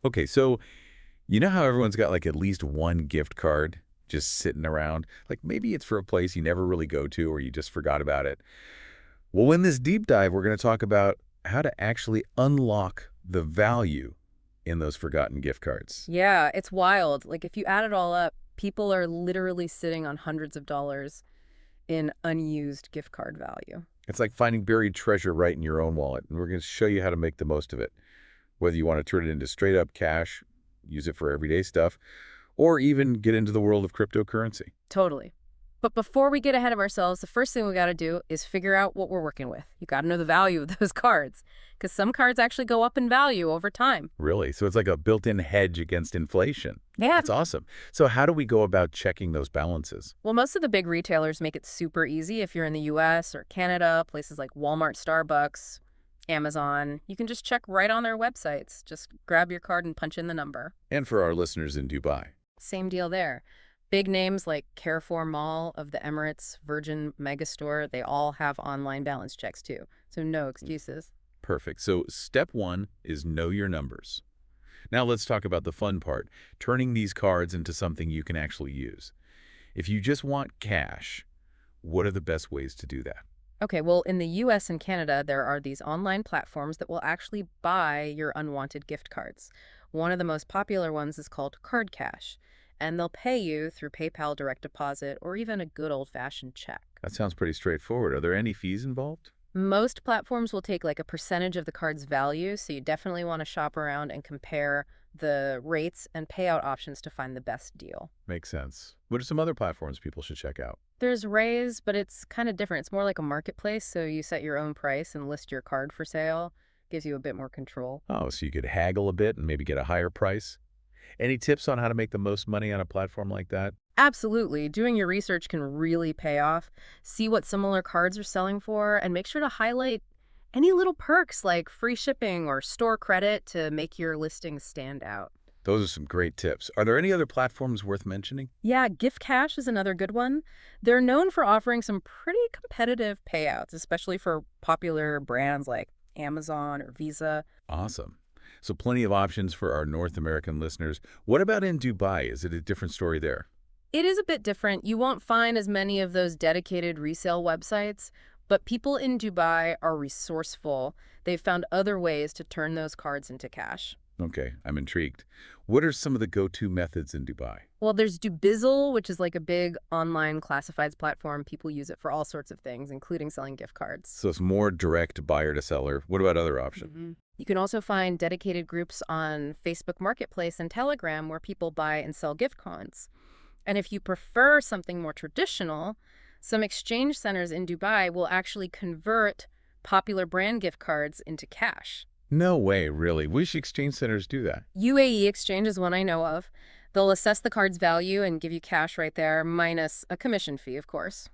Okay, so you know how everyone's got like at least one gift card just sitting around? Like maybe it's for a place you never really go to or you just forgot about it. Well, in this deep dive, we're going to talk about how to actually unlock the value in those forgotten gift cards. Yeah, it's wild. Like, if you add it all up, people are literally sitting on hundreds of dollars in unused gift card value. It's like finding buried treasure right in your own wallet, and we're going to show you how to make the most of it. Whether you want to turn it into straight up cash, use it for everyday stuff, or even get into the world of cryptocurrency. Totally. But before we get ahead of ourselves, the first thing we got to do is figure out what we're working with. You got to know the value of those cards because some cards actually go up in value over time. Really? So it's like a built-in hedge against inflation. Yeah. That's awesome. So how do we go about checking those balances? Well, most of the big retailers make it super easy if you're in the US or Canada, places like Walmart, Starbucks, Amazon. You can just check right on their websites. Just grab your card and punch in the number. And for our listeners in Dubai. Same deal there. Big names like Carrefour Mall of the Emirates, Virgin Megastore, they all have online balance checks too. So no excuses. Perfect. So step one is know your numbers. Now let's talk about the fun part, turning these cards into something you can actually use. If you just want cash, what are the best ways to do that? Okay, well, in the US and Canada, there are these online platforms that will actually buy your unwanted gift cards. One of the most popular ones is called Card Cash, and they'll pay you through PayPal direct deposit or even a good old-fashioned check. That sounds pretty straightforward. Are there any fees involved? Most platforms will take like a percentage of the card's value, so you definitely want to shop around and compare the rates and payout options to find the best deal. Makes sense. What are some other platforms people should check out? There's Raise, but it's kind of different. It's more like a marketplace, so you set your own price and list your card for sale. Gives you a bit more control. Oh, so you could haggle a bit and maybe get a higher price? Any tips on how to make the most money on a platform like that? Absolutely. Doing your research can really pay off. See what similar cards are selling for and make sure to highlight any little perks like free shipping or store credit to make your listings stand out. Those are some great tips. Are there any other platforms worth mentioning? Yeah, Gift Cash is another good one. They're known for offering some pretty competitive payouts, especially for popular brands like Amazon or Visa. Awesome. So plenty of options for our North American listeners. What about in Dubai? Is it a different story there? It is a bit different. You won't find as many of those dedicated resale websites, but people in Dubai are resourceful. They've found other ways to turn those cards into cash. Okay, I'm intrigued. What are some of the go-to methods in Dubai? Well, there's Dubizzle, which is like a big online classifieds platform. People use it for all sorts of things, including selling gift cards. So it's more direct buyer to seller. What about other options? You can also find dedicated groups on Facebook Marketplace and Telegram where people buy and sell gift cards. And if you prefer something more traditional, some exchange centers in Dubai will actually convert popular brand gift cards into cash. No way, really. Which exchange centers do that? UAE Exchange is one I know of. They'll assess the card's value and give you cash right there, minus a commission fee, of course.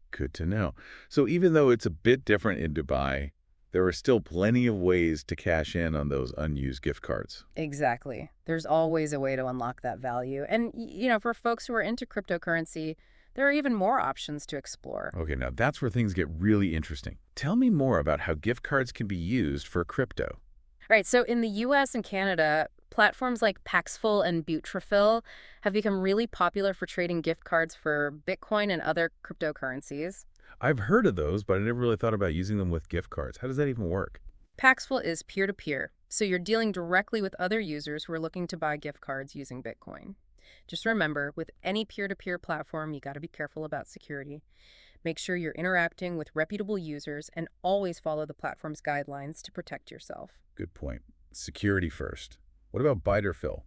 Good to know. So even though it's a bit different in Dubai, there are still plenty of ways to cash in on those unused gift cards. Exactly. There's always a way to unlock that value. And, for folks who are into cryptocurrency, there are even more options to explore. Okay, now that's where things get really interesting. Tell me more about how gift cards can be used for crypto. Right. So in the US and Canada, platforms like Paxful and Butrafil have become really popular for trading gift cards for Bitcoin and other cryptocurrencies. I've heard of those, but I never really thought about using them with gift cards. How does that even work? Paxful is peer-to-peer, so you're dealing directly with other users who are looking to buy gift cards using Bitcoin. Just remember, with any peer-to-peer platform, you got to be careful about security. Make sure you're interacting with reputable users and always follow the platform's guidelines to protect yourself. Good point. Security first. What about Biterfill?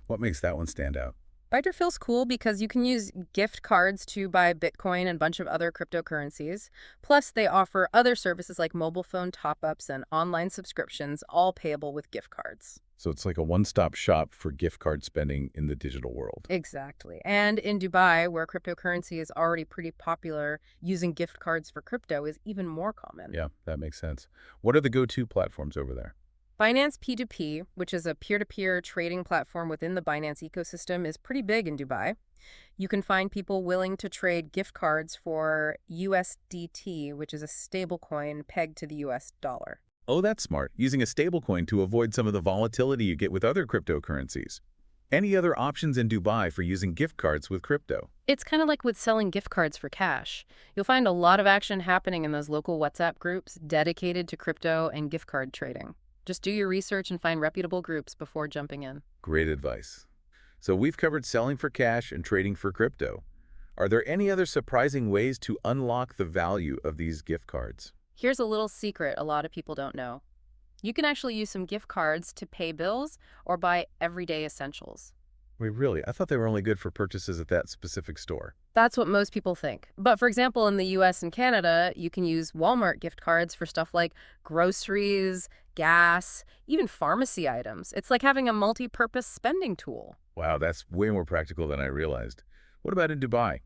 What makes that one stand out? Binder feels cool because you can use gift cards to buy Bitcoin and a bunch of other cryptocurrencies. Plus, they offer other services like mobile phone top-ups and online subscriptions, all payable with gift cards. So it's like a one-stop shop for gift card spending in the digital world. Exactly. And in Dubai, where cryptocurrency is already pretty popular, using gift cards for crypto is even more common. Yeah, that makes sense. What are the go-to platforms over there? Binance P2P, which is a peer-to-peer trading platform within the Binance ecosystem, is pretty big in Dubai. You can find people willing to trade gift cards for USDT, which is a stablecoin pegged to the US dollar. Oh, that's smart. Using a stablecoin to avoid some of the volatility you get with other cryptocurrencies. Any other options in Dubai for using gift cards with crypto? It's kind of like with selling gift cards for cash. You'll find a lot of action happening in those local WhatsApp groups dedicated to crypto and gift card trading. Just do your research and find reputable groups before jumping in. Great advice. So we've covered selling for cash and trading for crypto. Are there any other surprising ways to unlock the value of these gift cards? Here's a little secret a lot of people don't know. You can actually use some gift cards to pay bills or buy everyday essentials. Wait, really? I thought they were only good for purchases at that specific store. That's what most people think. But for example, in the US and Canada, you can use Walmart gift cards for stuff like groceries, gas, even pharmacy items. It's like having a multi-purpose spending tool. Wow, that's way more practical than I realized. What about in Dubai?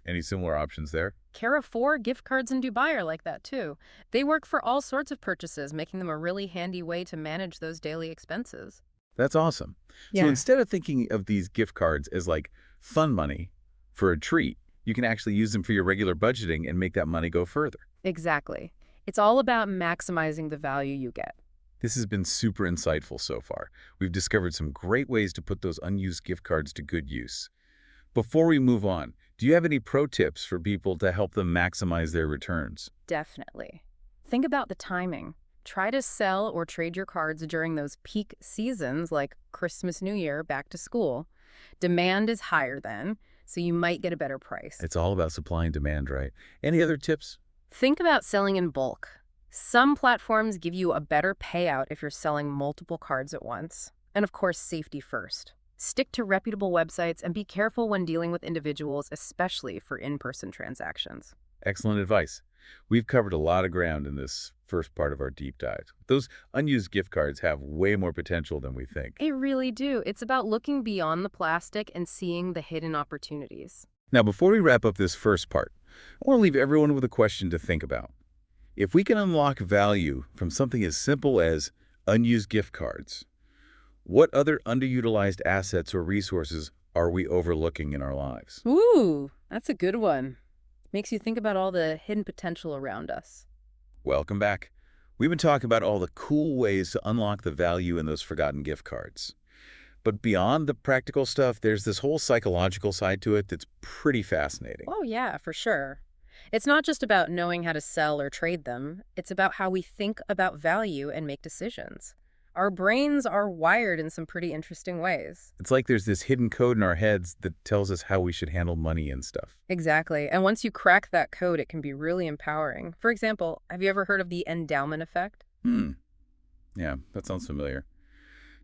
Any similar options there? Carrefour gift cards in Dubai are like that too. They work for all sorts of purchases, making them a really handy way to manage those daily expenses. That's awesome. So Yeah. instead of thinking of these gift cards as like fun money for a treat, you can actually use them for your regular budgeting and make that money go further. Exactly. It's all about maximizing the value you get. This has been super insightful so far. We've discovered some great ways to put those unused gift cards to good use. Before we move on, do you have any pro tips for people to help them maximize their returns? Definitely. Think about the timing. Try to sell or trade your cards during those peak seasons like Christmas, New Year, back to school. Demand is higher then, so you might get a better price. It's all about supply and demand, right? Any other tips? Think about selling in bulk. Some platforms give you a better payout if you're selling multiple cards at once. And of course, safety first. Stick to reputable websites and be careful when dealing with individuals, especially for in-person transactions. Excellent advice. We've covered a lot of ground in this first part of our deep dive. Those unused gift cards have way more potential than we think. They really do. It's about looking beyond the plastic and seeing the hidden opportunities. Now, before we wrap up this first part, I want to leave everyone with a question to think about. If we can unlock value from something as simple as unused gift cards, what other underutilized assets or resources are we overlooking in our lives? Ooh, that's a good one. Makes you think about all the hidden potential around us. Welcome back. We've been talking about all the cool ways to unlock the value in those forgotten gift cards. But beyond the practical stuff, there's this whole psychological side to it that's pretty fascinating. Oh, yeah, for sure. It's not just about knowing how to sell or trade them. It's about how we think about value and make decisions. Our brains are wired in some pretty interesting ways. It's like there's this hidden code in our heads that tells us how we should handle money and stuff. Exactly. And once you crack that code, it can be really empowering. For example, have you ever heard of the endowment effect? Yeah, that sounds familiar.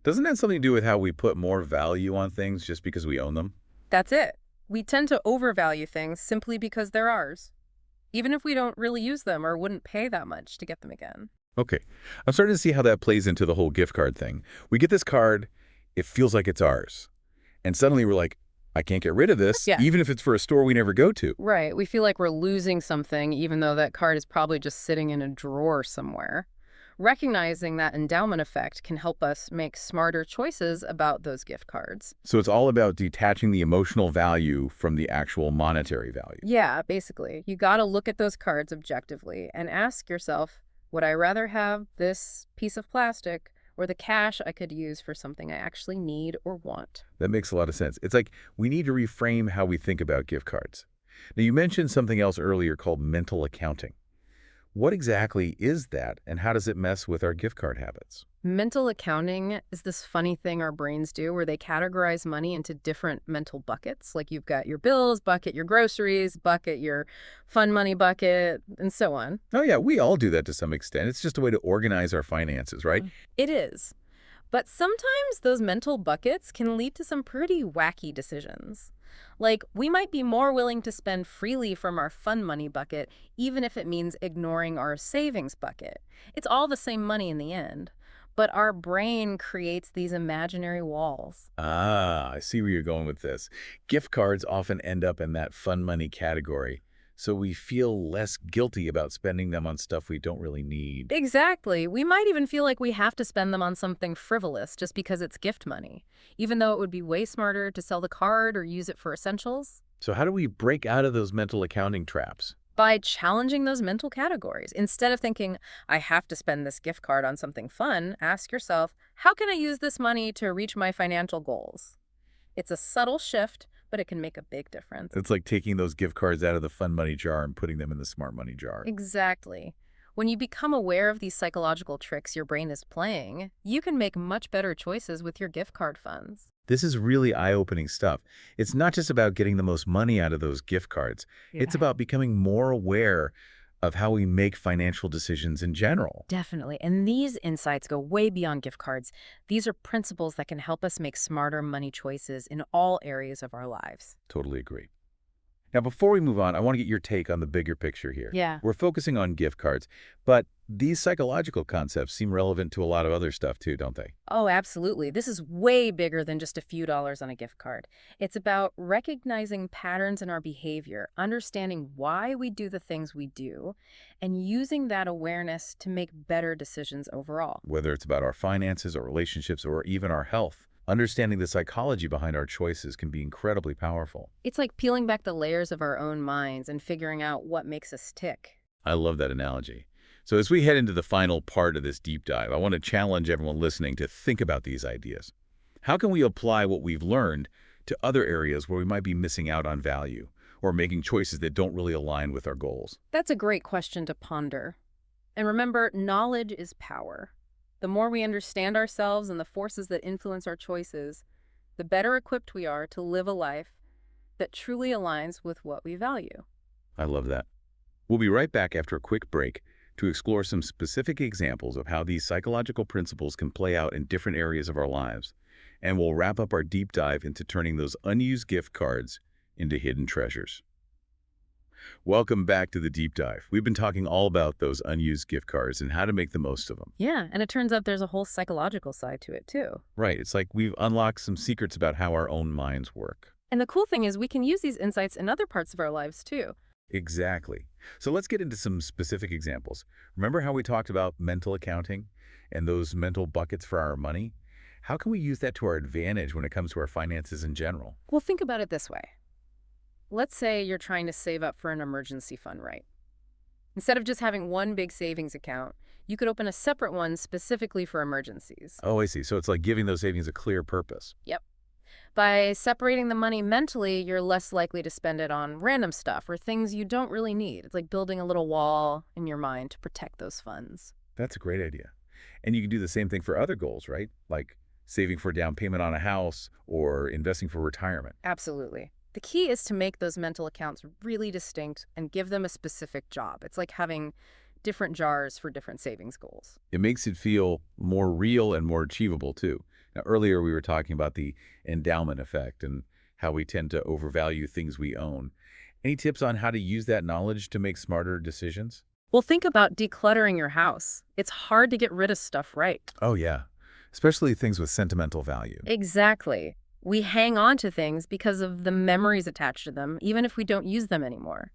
Doesn't that have something to do with how we put more value on things just because we own them? That's it. We tend to overvalue things simply because they're ours, even if we don't really use them or wouldn't pay that much to get them again. Okay, I'm starting to see how that plays into the whole gift card thing. We get this card, it feels like it's ours. And suddenly we're like, I can't get rid of this, Yeah. even if it's for a store we never go to. Right. We feel like we're losing something, even though that card is probably just sitting in a drawer somewhere. Recognizing that endowment effect can help us make smarter choices about those gift cards. So it's all about detaching the emotional value from the actual monetary value. Yeah, basically. You got to look at those cards objectively and ask yourself, would I rather have this piece of plastic or the cash I could use for something I actually need or want? That makes a lot of sense. It's like we need to reframe how we think about gift cards. Now, you mentioned something else earlier called mental accounting. What exactly is that, and how does it mess with our gift card habits? Mental accounting is this funny thing our brains do where they categorize money into different mental buckets. Like you've got your bills bucket, your groceries bucket, your fun money bucket, and so on. Oh, yeah, we all do that to some extent. It's just a way to organize our finances, right? It is. But sometimes those mental buckets can lead to some pretty wacky decisions. Like, we might be more willing to spend freely from our fun money bucket, even if it means ignoring our savings bucket. It's all the same money in the end. But our brain creates these imaginary walls. Ah, I see where you're going with this. Gift cards often end up in that fun money category, so we feel less guilty about spending them on stuff we don't really need. Exactly. We might even feel like we have to spend them on something frivolous just because it's gift money, even though it would be way smarter to sell the card or use it for essentials. So how do we break out of those mental accounting traps? By challenging those mental categories. Instead of thinking, I have to spend this gift card on something fun, ask yourself, how can I use this money to reach my financial goals? It's a subtle shift, but it can make a big difference. It's like taking those gift cards out of the fun money jar and putting them in the smart money jar. Exactly. When you become aware of these psychological tricks your brain is playing, you can make much better choices with your gift card funds. This is really eye-opening stuff. It's not just about getting the most money out of those gift cards. It's Yeah. about becoming more aware of how we make financial decisions in general. Definitely. And these insights go way beyond gift cards. These are principles that can help us make smarter money choices in all areas of our lives. Totally agree. Now, before we move on, I want to get your take on the bigger picture here. Yeah. We're focusing on gift cards, but these psychological concepts seem relevant to a lot of other stuff too, don't they? Oh, absolutely. This is way bigger than just a few dollars on a gift card. It's about recognizing patterns in our behavior, understanding why we do the things we do, and using that awareness to make better decisions overall. Whether it's about our finances or relationships or even our health, understanding the psychology behind our choices can be incredibly powerful. It's like peeling back the layers of our own minds and figuring out what makes us tick. I love that analogy. So as we head into the final part of this deep dive, I want to challenge everyone listening to think about these ideas. How can we apply what we've learned to other areas where we might be missing out on value or making choices that don't really align with our goals? That's a great question to ponder. And remember, knowledge is power. The more we understand ourselves and the forces that influence our choices, the better equipped we are to live a life that truly aligns with what we value. I love that. We'll be right back after a quick break to explore some specific examples of how these psychological principles can play out in different areas of our lives. And we'll wrap up our deep dive into turning those unused gift cards into hidden treasures. Welcome back to the deep dive. We've been talking all about those unused gift cards and how to make the most of them. Yeah, and it turns out there's a whole psychological side to it, too. Right, it's like we've unlocked some secrets about how our own minds work. And the cool thing is we can use these insights in other parts of our lives, too. Exactly. So let's get into some specific examples. Remember how we talked about mental accounting and those mental buckets for our money? How can we use that to our advantage when it comes to our finances in general? Well, think about it this way. Let's say you're trying to save up for an emergency fund, right? Instead of just having one big savings account, you could open a separate one specifically for emergencies. Oh, I see. So it's like giving those savings a clear purpose. Yep. By separating the money mentally, you're less likely to spend it on random stuff or things you don't really need. It's like building a little wall in your mind to protect those funds. That's a great idea. And you can do the same thing for other goals, right? Like saving for a down payment on a house or investing for retirement. Absolutely. The key is to make those mental accounts really distinct and give them a specific job. It's like having different jars for different savings goals. It makes it feel more real and more achievable, too. Now, earlier we were talking about the endowment effect and how we tend to overvalue things we own. Any tips on how to use that knowledge to make smarter decisions? Well, think about decluttering your house. It's hard to get rid of stuff, right? Oh, yeah. Especially things with sentimental value. Exactly. We hang on to things because of the memories attached to them, even if we don't use them anymore.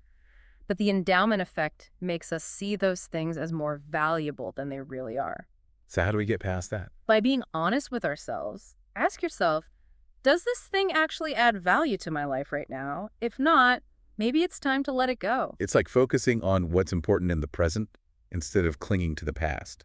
But the endowment effect makes us see those things as more valuable than they really are. So how do we get past that? By being honest with ourselves, ask yourself, does this thing actually add value to my life right now? If not, maybe it's time to let it go. It's like focusing on what's important in the present instead of clinging to the past.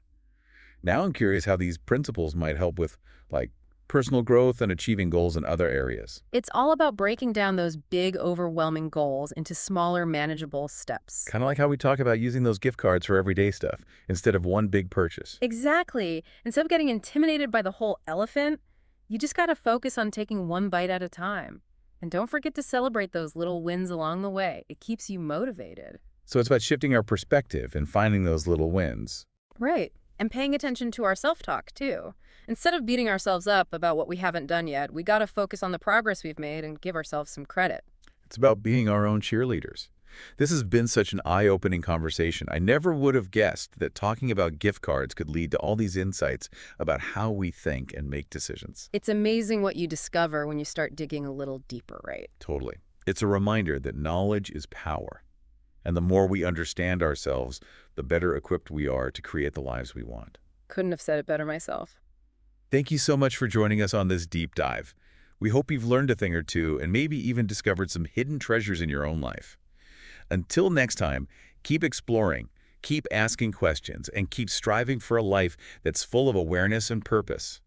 Now I'm curious how these principles might help with, like, personal growth and achieving goals in other areas. It's all about breaking down those big, overwhelming goals into smaller, manageable steps. Kind of like how we talk about using those gift cards for everyday stuff instead of one big purchase. Exactly. Instead of getting intimidated by the whole elephant, you just got to focus on taking one bite at a time. And don't forget to celebrate those little wins along the way. It keeps you motivated. So it's about shifting our perspective and finding those little wins. Right. And paying attention to our self-talk, too. Instead of beating ourselves up about what we haven't done yet, we got to focus on the progress we've made and give ourselves some credit. It's about being our own cheerleaders. This has been such an eye-opening conversation. I never would have guessed that talking about gift cards could lead to all these insights about how we think and make decisions. It's amazing what you discover when you start digging a little deeper, right? Totally. It's a reminder that knowledge is power. And the more we understand ourselves, the better equipped we are to create the lives we want. Couldn't have said it better myself. Thank you so much for joining us on this deep dive. We hope you've learned a thing or two and maybe even discovered some hidden treasures in your own life. Until next time, keep exploring, keep asking questions, and keep striving for a life that's full of awareness and purpose.